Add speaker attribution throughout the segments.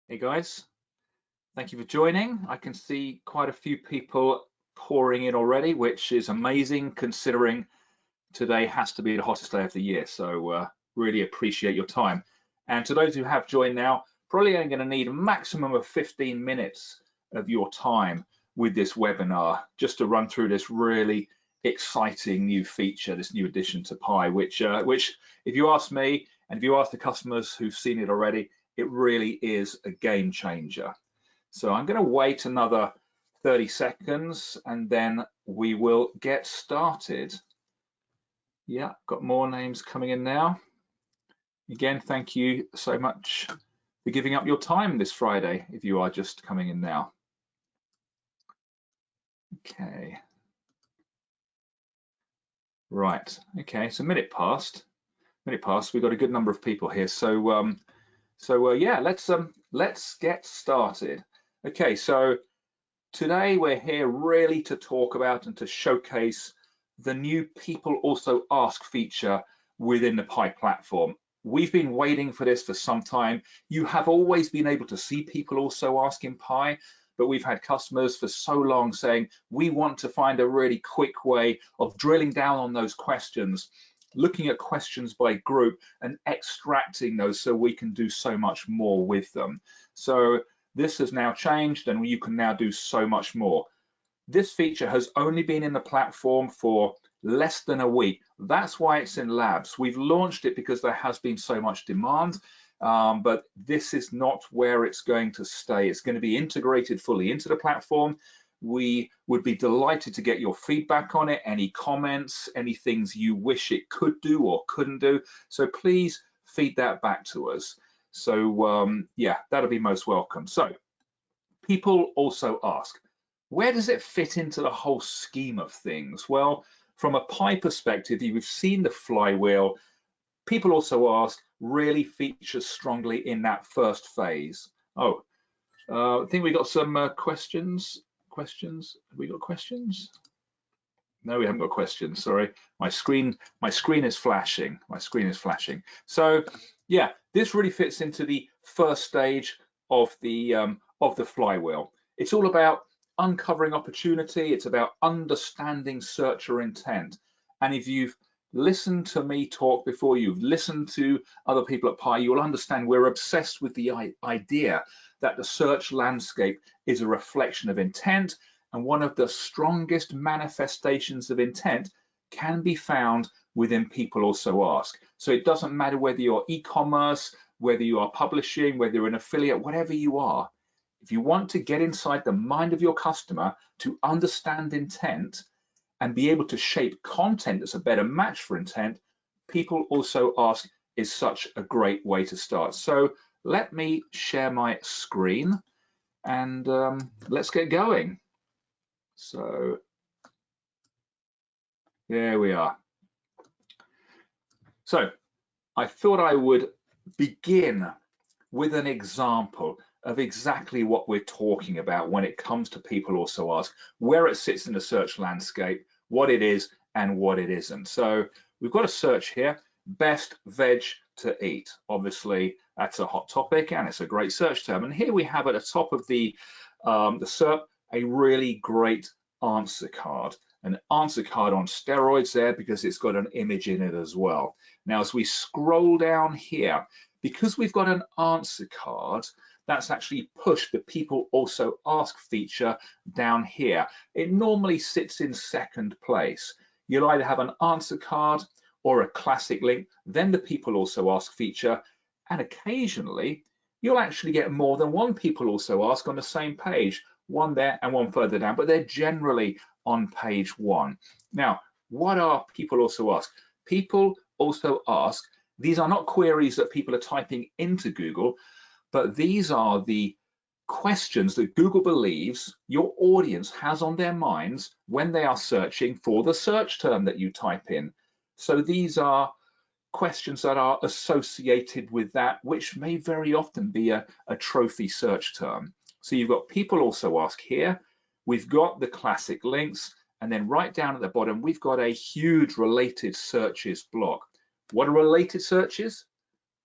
Speaker 1: Hey guys, thank you for joining. I can see quite a few people pouring in already, which is amazing considering today has to be the hottest day of the year. So really appreciate your time. And to those who have joined now, probably only going to need a maximum of 15 minutes of your time with this webinar, just to run through this really exciting new feature, this new addition to Pi, which if you ask me, and if you ask the customers who've seen it already, it really is a game changer. So I'm going to wait another 30 seconds and then we will get started. Yeah, got more names coming in now. Again, thank you so much for giving up your time this Friday if you are just coming in now. Okay. Right. Okay, so minute past. We've got a good number of people here. So yeah, let's get started. Okay, so today we're here really to talk about and to showcase the new People Also Ask feature within the Pi platform. We've been waiting for this for some time. You have always been able to see People Also Ask in Pi, but we've had customers for so long saying, we want to find a really quick way of drilling down on those questions, looking at questions by group and extracting those so we can do so much more with them. So this has now changed and you can now do so much more. This feature has only been in the platform for less than a week. That's why it's in labs. We've launched it because there has been so much demand, but this is not where it's going to stay. It's going to be integrated fully into the platform. We would be delighted to get your feedback on it, any comments, any things you wish it could do or couldn't do. So please feed that back to us. So yeah, that'll be most welcome. So people also ask, where does it fit into the whole scheme of things? Well, from a Pi perspective, you've seen the flywheel. People also ask really features strongly in that first phase. Oh, I think we got some questions. Have we got questions? No, we haven't got questions. Sorry, my screen is flashing. So yeah, this really fits into the first stage of the flywheel. It's all about uncovering opportunity. It's about understanding searcher intent. And if you've listened to me talk before, you've listened to other people at Pi, you'll understand we're obsessed with the idea that the search landscape is a reflection of intent, and one of the strongest manifestations of intent can be found within People Also Ask. So it doesn't matter whether you're e-commerce, whether you are publishing, whether you're an affiliate, whatever you are. If you want to get inside the mind of your customer to understand intent and be able to shape content that's a better match for intent, People Also Ask is such a great way to start. So let me share my screen and let's get going. So there we are. So I thought I would begin with an example of exactly what we're talking about when it comes to People Also Ask, where it sits in the search landscape, what it is and what it isn't. So we've got a search here, best veg to eat. Obviously, that's a hot topic and it's a great search term. And here we have at the top of the SERP a really great answer card. An answer card on steroids there because it's got an image in it as well. Now, as we scroll down here, because we've got an answer card, that's actually pushed the People Also Ask feature down here. It normally sits in second place. You'll either have an answer card or a classic link, then the People Also Ask feature, and occasionally you'll actually get more than one People Also Ask on the same page, one there and one further down, but they're generally on page one. Now, what are People Also Ask? People Also Ask, these are not queries that people are typing into Google, but these are the questions that Google believes your audience has on their minds when they are searching for the search term that you type in. So these are questions that are associated with that, which may very often be a trophy search term. So you've got People Also Ask here. We've got the classic links, and then right down at the bottom, we've got a huge related searches block. What are related searches?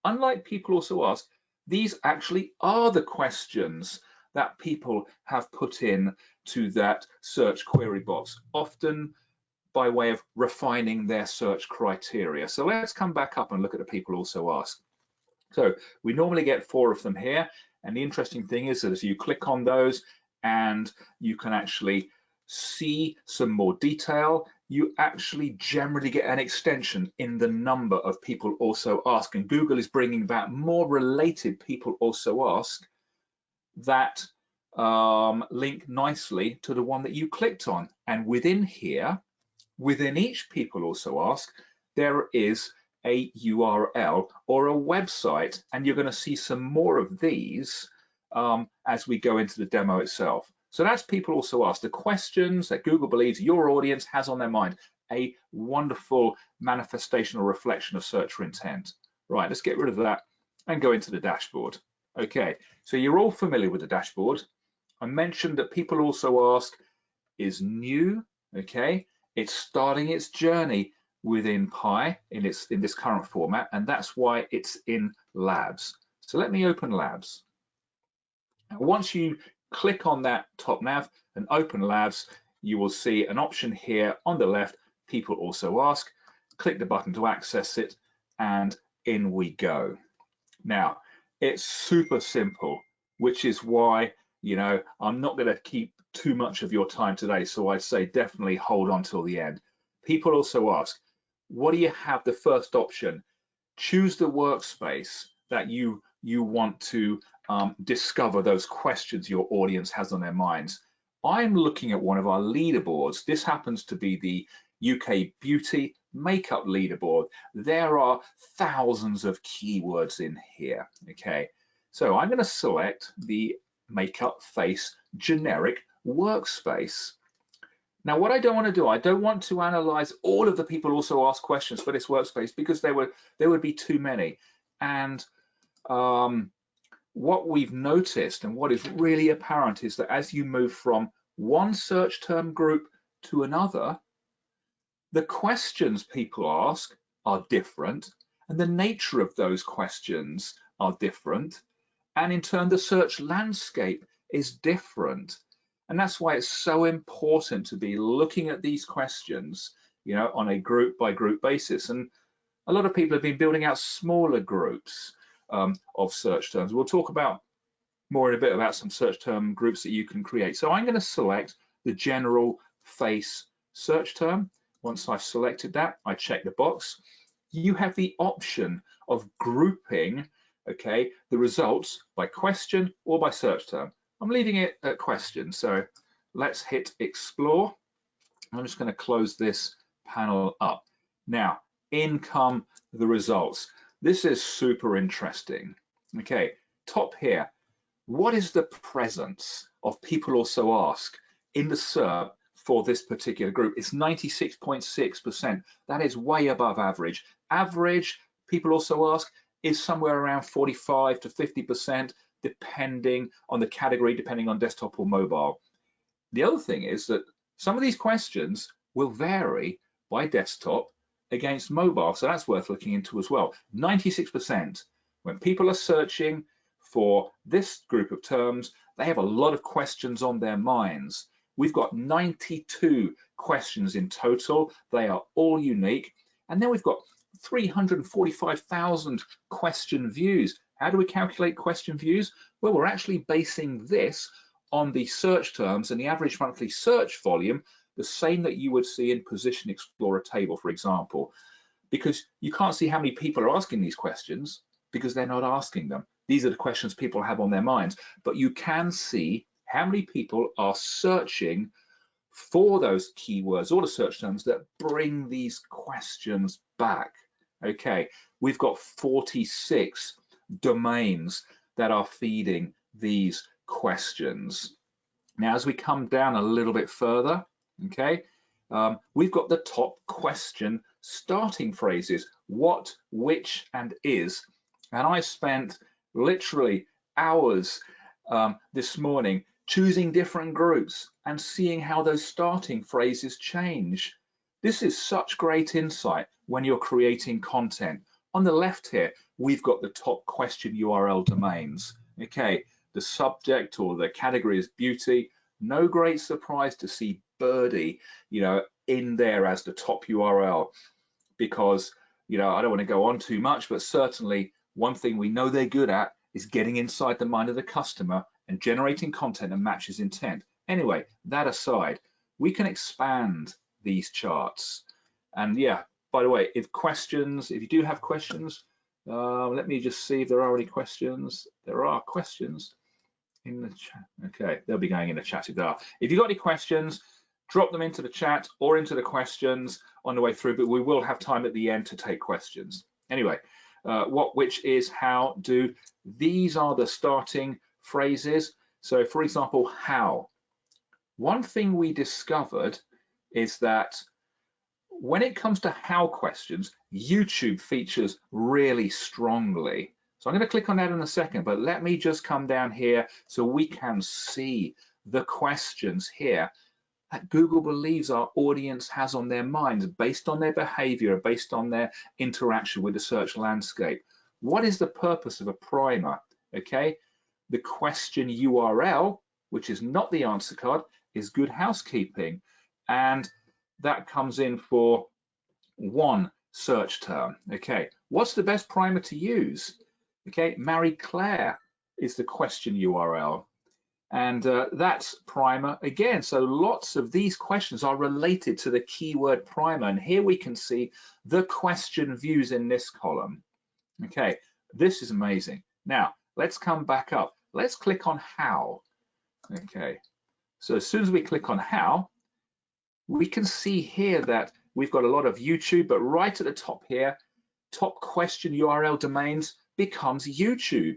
Speaker 1: Unlike People Also Ask, these actually are the questions that people have put in to that search query box, often by way of refining their search criteria. So let's come back up and look at the people also ask. So we normally get 4 of them here. And the interesting thing is that as you click on those and you can actually see some more detail, you actually generally get an extension in the number of people also ask. And Google is bringing back more related people also ask that link nicely to the one that you clicked on. And within here, within each people also ask, there is a URL or a website, and you're going to see some more of these as we go into the demo itself. So that's people also ask, the questions that Google believes your audience has on their mind, a wonderful manifestation or reflection of searcher intent. Right, let's get rid of that and go into the dashboard. Okay, so you're all familiar with the dashboard. I mentioned that people also ask is new, okay? It's starting its journey within Pi in this current format, and that's why it's in Labs. So let me open Labs. Now, once you click on that top nav and open Labs, you will see an option here on the left, people also ask. Click the button to access it, and in we go. Now, it's super simple, which is why, you know, I'm not going to keep too much of your time today, so I say definitely hold on till the end. People also ask, what do you have? The first option, choose the workspace that you want to discover those questions your audience has on their minds. I'm looking at one of our leaderboards. This happens to be the UK Beauty Makeup Leaderboard. There are thousands of keywords in here, okay? So I'm going to select the Makeup Face generic workspace. Now, what I don't want to do, I don't want to analyze all of the people also ask questions for this workspace because there would be too many. And what we've noticed and what is really apparent is that as you move from one search term group to another, the questions people ask are different, and the nature of those questions are different. And in turn, the search landscape is different. And that's why it's so important to be looking at these questions, you know, on a group by group basis. And a lot of people have been building out smaller groups of search terms. We'll talk about more in a bit about some search term groups that you can create. So I'm going to select the general face search term. Once I've selected that, I check the box. You have the option of grouping, okay, the results by question or by search term. I'm leaving it at question, so let's hit explore. I'm just going to close this panel up. Now, in come the results. This is super interesting. Okay, top here, what is the presence of people also ask in the SERP for this particular group? It's 96.6%. That is way above average. Average, people also ask, is somewhere around 45 to 50%, depending on the category, depending on desktop or mobile. The other thing is that some of these questions will vary by desktop against mobile, so that's worth looking into as well. 96%, when people are searching for this group of terms, they have a lot of questions on their minds. We've got 92 questions in total. They are all unique. And then we've got 345,000 question views. How do we calculate question views? Well, we're actually basing this on the search terms and the average monthly search volume, the same that you would see in Position Explorer table, for example, because you can't see how many people are asking these questions because they're not asking them. These are the questions people have on their minds, but you can see how many people are searching for those keywords or the search terms that bring these questions back. Okay, we've got 46 domains that are feeding these questions. Now, as we come down a little bit further, okay, we've got the top question starting phrases, what, which, and is. And I spent literally hours this morning choosing different groups and seeing how those starting phrases change. This is such great insight when you're creating content On the left here, we've got the top question URL domains. Okay, the subject or the category is beauty. No great surprise to see birdie, in there as the top URL, because, I don't want to go on too much, but certainly one thing we know they're good at is getting inside the mind of the customer and generating content that matches intent. Anyway, that aside, we can expand these charts. And yeah, by the way, if you do have questions, let me just see if there are any questions. There are questions in the chat. Okay, they'll be going in the chat if there are. If you've got any questions, drop them into the chat or into the questions on the way through, but we will have time at the end to take questions. Anyway, what, which, is, how, do. These are the starting phrases. So for example, how. One thing we discovered is that when it comes to how questions, YouTube features really strongly. So I'm going to click on that in a second, but let me just come down here so we can see the questions here that Google believes our audience has on their minds based on their behavior, based on their interaction with the search landscape. What is the purpose of a primer? Okay, the question URL, which is not the answer card, is good housekeeping, and that comes in for one search term. Okay, what's the best primer to use? Okay, Marie Claire is the question URL, and that's primer again. So lots of these questions are related to the keyword primer, and here we can see the question views in this column. Okay, this is amazing. Now let's come back up. Let's click on how. Okay, so as soon as we click on how, we can see here that we've got a lot of YouTube, but right at the top here, top question URL domains becomes YouTube.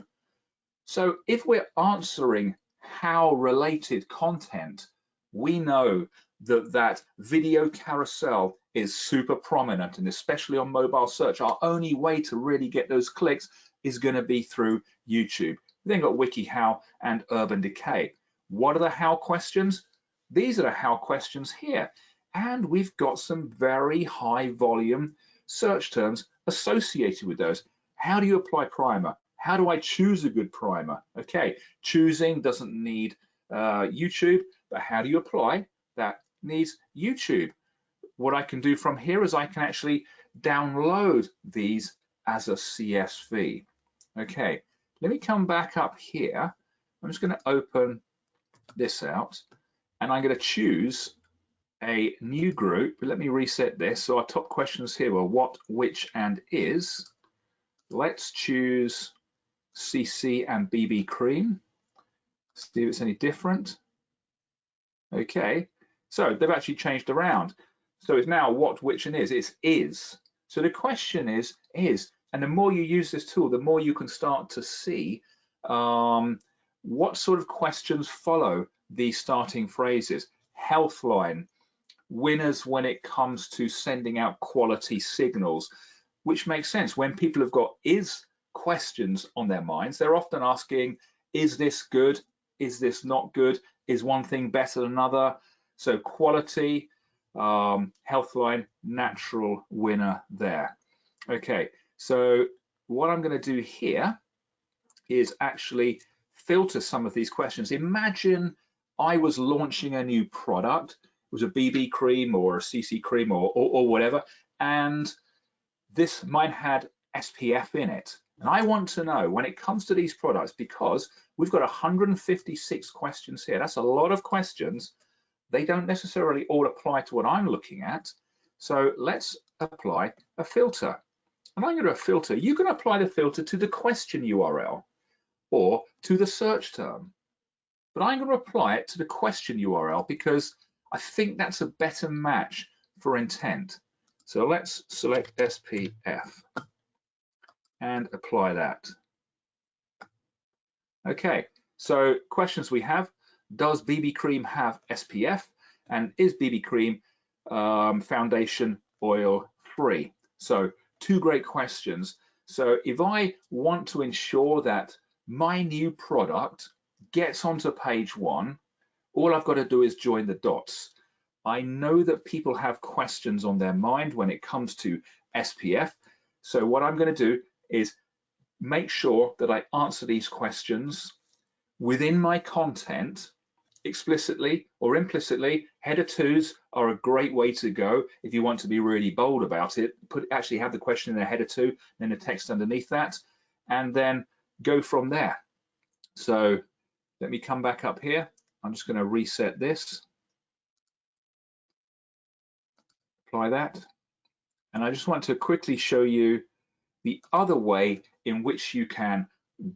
Speaker 1: So if we're answering how related content, we know that that video carousel is super prominent, and especially on mobile search, our only way to really get those clicks is going to be through YouTube. We then got WikiHow and Urban Decay. What are the how questions? These are the how questions here. And we've got some very high volume search terms associated with those. How do you apply primer? How do I choose a good primer? Okay, choosing doesn't need YouTube, but how do you apply? That needs YouTube. What I can do from here is I can actually download these as a CSV. Okay, let me come back up here. I'm just going to open this out, and I'm going to choose a new group. Let me reset this. So our top questions here were what, which, and is. Let's choose CC and BB cream. See if it's any different. Okay, so they've actually changed around. So it's now what, which, and is. It's is. So the question is. And the more you use this tool, the more you can start to see what sort of questions follow these starting phrases. Healthline, winners when it comes to sending out quality signals, which makes sense. When people have got is questions on their minds, they're often asking, is this good? Is this not good? Is one thing better than another? So quality, Healthline, natural winner there. Okay, so what I'm going to do here is actually filter some of these questions. Imagine I was launching a new product. It was a BB cream or a CC cream or whatever, and this mine had SPF in it. And I want to know when it comes to these products, because we've got 156 questions here. That's a lot of questions. They don't necessarily all apply to what I'm looking at. So let's apply a filter. And I'm going to filter. You can apply the filter to the question URL or to the search term. But I'm going to apply it to the question URL because I think that's a better match for intent. So let's select SPF and apply that. Okay, so questions we have: does BB cream have SPF? And is BB cream foundation oil free? So two great questions. So if I want to ensure that my new product gets onto page 1, all I've got to do is join the dots. I know that people have questions on their mind when it comes to SPF. So what I'm going to do is make sure that I answer these questions within my content, explicitly or implicitly. Header twos are a great way to go if you want to be really bold about it. Actually have the question in a header two, then the text underneath that, and then go from there. So let me come back up here. I'm just going to reset this, apply that, and I just want to quickly show you the other way in which you can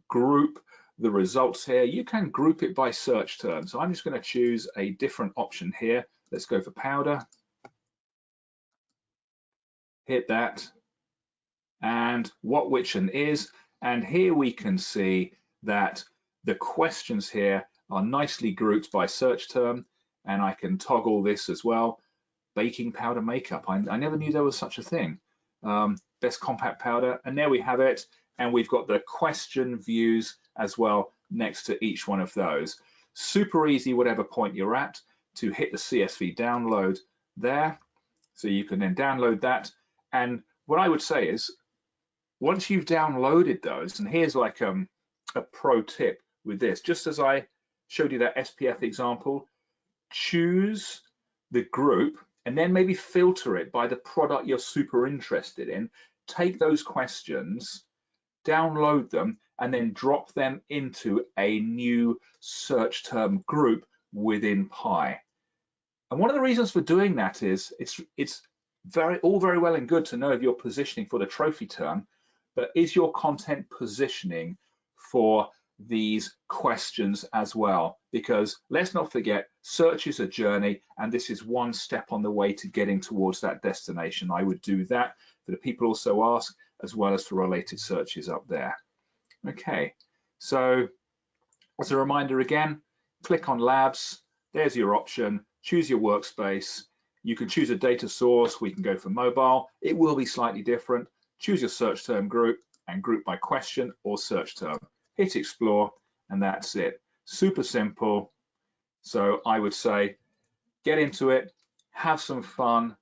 Speaker 1: group the results here. You can group it by search term. So I'm just going to choose a different option here. Let's go for powder. Hit that. And what, which, and is. And here we can see that the questions here are nicely grouped by search term. And I can toggle this as well. Baking powder makeup. I never knew there was such a thing. Best compact powder. And there we have it. And we've got the question views as well next to each one of those. Super easy, whatever point you're at, to hit the CSV download there. So you can then download that. And what I would say is, once you've downloaded those, and here's like a pro tip with this, just as I showed you that SPF example, choose the group and then maybe filter it by the product you're super interested in. Take those questions, download them, and then drop them into a new search term group within Pi. And one of the reasons for doing that is it's all very well and good to know if you're positioning for the trophy term, but is your content positioning for these questions as well? Because let's not forget, search is a journey, and this is one step on the way to getting towards that destination. I would do that for the people also ask, as well as for related searches up there. Okay, so as a reminder again, click on Labs, there's your option, choose your workspace. You can choose a data source, we can go for mobile, it will be slightly different. Choose your search term group and group by question or search term. Hit explore, and that's it. Super simple. So I would say, get into it, have some fun,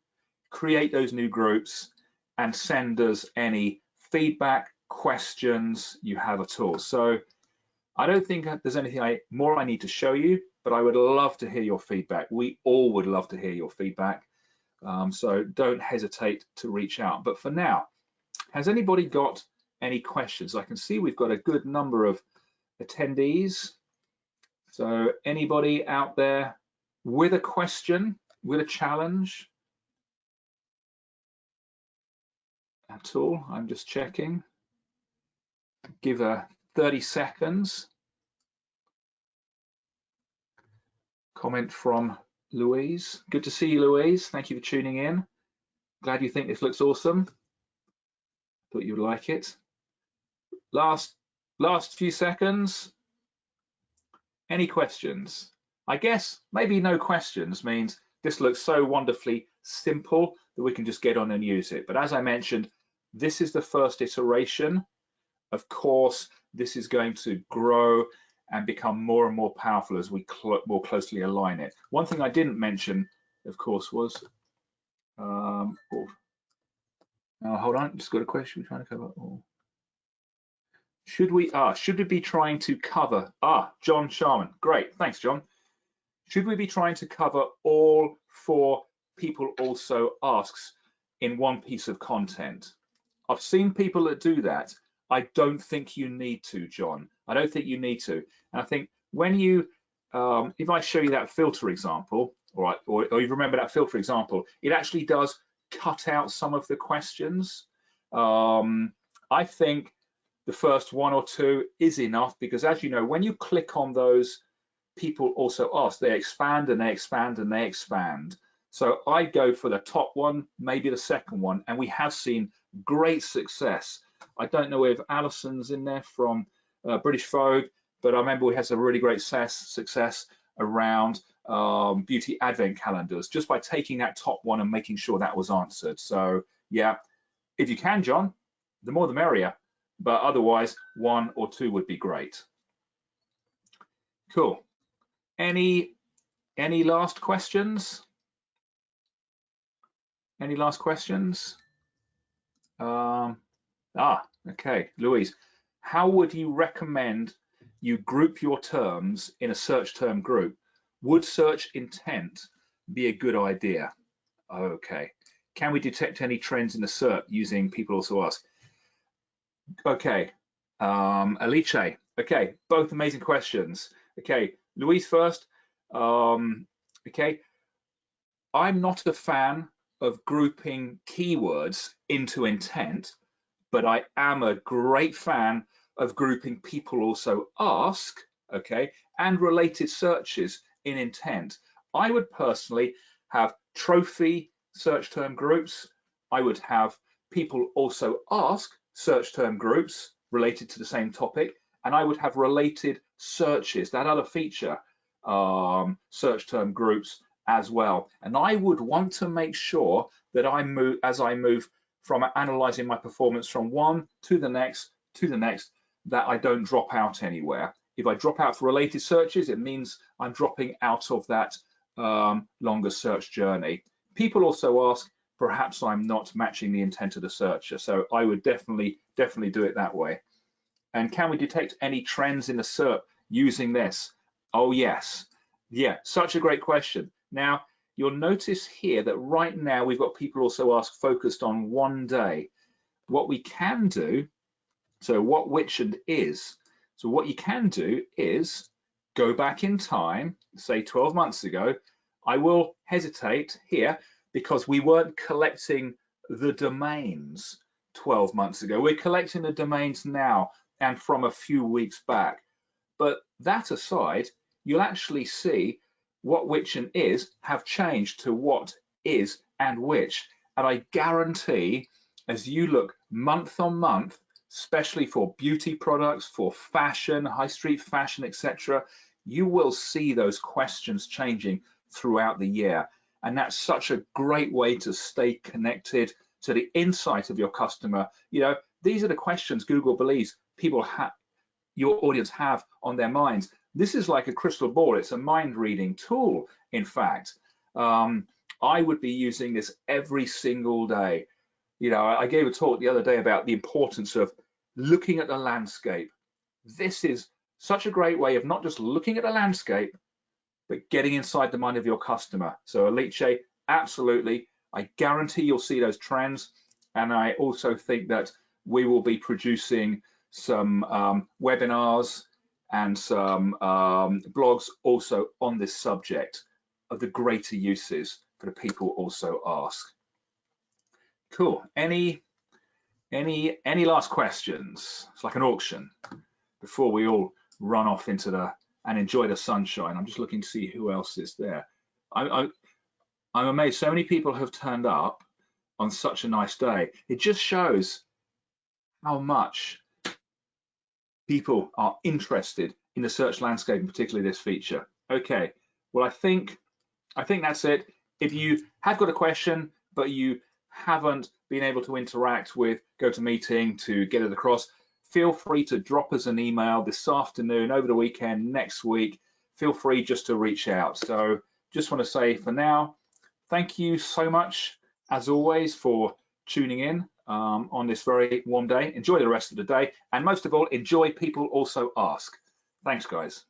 Speaker 1: create those new groups, and send us any feedback, questions you have at all. So I don't think there's anything more I need to show you, but I would love to hear your feedback. We all would love to hear your feedback. So don't hesitate to reach out. But for now, has anybody got any questions? I can see we've got a good number of attendees. So anybody out there with a question, with a challenge at all? I'm just checking. Give a 30 seconds. Comment from Louise. Good to see you, Louise. Thank you for tuning in. Glad you think this looks awesome. Thought you'd like it. Last few seconds. Any questions? I guess maybe no questions means this looks so wonderfully simple that we can just get on and use it. But as I mentioned, this is the first iteration. Of course, this is going to grow and become more and more powerful as we more closely align it. One thing I didn't mention, of course, was, hold on, just got a question we're trying to cover. Should we be trying to cover, John Sharman, great, thanks, John. Should we be trying to cover all 4 people also asks in one piece of content? I've seen people that do that. I don't think you need to, John. I don't think you need to. And I think when you, if I show you that filter example, or you remember that filter example, it actually does cut out some of the questions. I think the first 1 or 2 is enough, because as you know, when you click on those people also ask, they expand and they expand and they expand. So I go for the top one, maybe the second one, and we have seen great success. I don't know if Alison's in there from British Vogue, but I remember we had some really great success around beauty advent calendars, just by taking that top one and making sure that was answered. So yeah, if you can, John, the more the merrier, but otherwise 1 or 2 would be great. Cool. Any last questions? Any last questions? Okay, Louise, how would you recommend you group your terms in a search term group? Would search intent be a good idea? Okay. Can we detect any trends in the SERP using people also ask? Okay. Alice, okay, both amazing questions. Okay, Louise first. Okay, I'm not a fan of grouping keywords into intent, but I am a great fan of grouping people also ask, okay, and related searches in intent. I would personally have trophy search term groups. I would have people also ask search term groups related to the same topic, and I would have related searches, that other feature, search term groups as well. And I would want to make sure that as I move from analyzing my performance from one to the next, that I don't drop out anywhere. If I drop out for related searches, it means I'm dropping out of that longer search journey. People also ask, perhaps I'm not matching the intent of the searcher. So I would definitely do it that way. And can we detect any trends in the SERP using this? Oh, yes. Yeah, such a great question. Now, you'll notice here that right now we've got people also ask focused on one day. What we can do, so what, which, and is. So what you can do is go back in time, say 12 months ago. I will hesitate here because we weren't collecting the domains 12 months ago. We're collecting the domains now and from a few weeks back. But that aside, you'll actually see what, which, and is have changed to what, is, and which. And I guarantee, as you look month on month, especially for beauty products, for fashion, high street fashion, etc., you will see those questions changing throughout the year. And that's such a great way to stay connected to the insight of your customer. You know, these are the questions Google believes people have, your audience have on their minds. This is like a crystal ball. It's a mind reading tool, in fact. I would be using this every single day. You know, I gave a talk the other day about the importance of looking at the landscape. This is such a great way of not just looking at the landscape, but getting inside the mind of your customer. So Alice, absolutely. I guarantee you'll see those trends. And I also think that we will be producing some webinars and some blogs also on this subject of the greater uses for the people also ask. Cool. Any last questions? It's like an auction before we all run off into and enjoy the sunshine. I'm just looking to see who else is there. I'm amazed so many people have turned up on such a nice day. It just shows how much people are interested in the search landscape, and particularly this feature. Okay, well, I think that's it. If you have got a question, but you haven't been able to interact with GoToMeeting to get it across, feel free to drop us an email this afternoon, over the weekend, next week. Feel free just to reach out. So just want to say for now, thank you so much, as always, for tuning in on this very warm day. Enjoy the rest of the day. And most of all, enjoy People Also Ask. Thanks, guys.